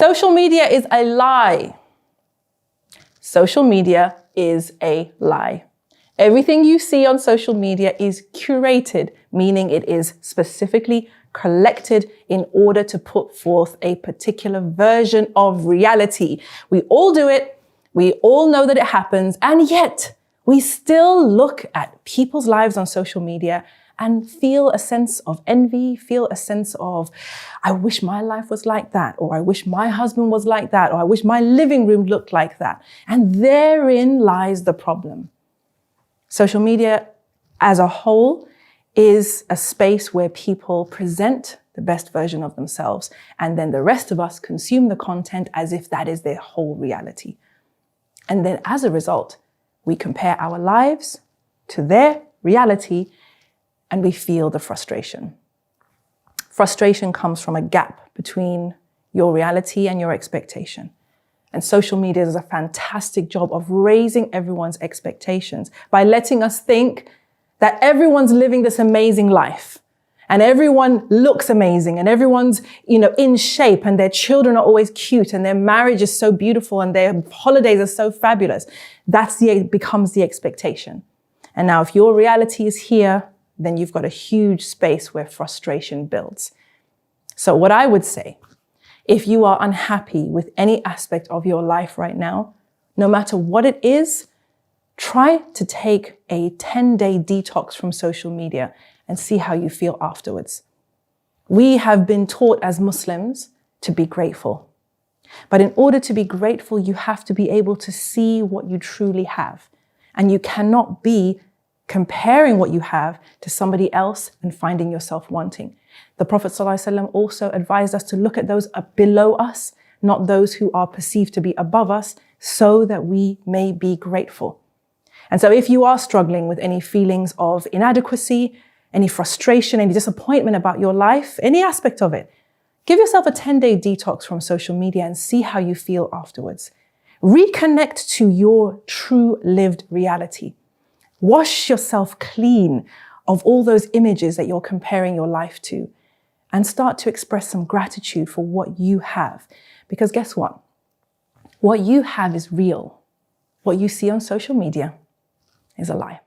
Social media is a lie. Social media is a lie. Everything you see on social media is curated, meaning it is specifically collected in order to put forth a particular version of reality. We all do it. We all know that it happens. And yet we still look at people's lives on social media and feel a sense of envy, feel a sense of, I wish my life was like that, or I wish my husband was like that, or I wish my living room looked like that. And therein lies the problem. Social media as a whole is a space where people present the best version of themselves, and then the rest of us consume the content as if that is their whole reality. And then as a result, we compare our lives to their reality and we feel the frustration. Frustration comes from a gap between your reality and your expectation. And social media does a fantastic job of raising everyone's expectations by letting us think that everyone's living this amazing life and everyone looks amazing and everyone's, in shape and their children are always cute and their marriage is so beautiful and their holidays are so fabulous. Becomes the expectation. And now if your reality is here, then you've got a huge space where frustration builds. So what I would say, if you are unhappy with any aspect of your life right now, no matter what it is, try to take a 10-day detox from social media and see how you feel afterwards. We have been taught as Muslims to be grateful. But in order to be grateful, you have to be able to see what you truly have. And you cannot be comparing what you have to somebody else and finding yourself wanting. The Prophet ﷺ also advised us to look at those below us, not those who are perceived to be above us, so that we may be grateful. And so if you are struggling with any feelings of inadequacy, any frustration, any disappointment about your life, any aspect of it, give yourself a 10-day detox from social media and see how you feel afterwards. Reconnect to your true lived reality. Wash yourself clean of all those images that you're comparing your life to and start to express some gratitude for what you have. Because guess what? What you have is real. What you see on social media is a lie.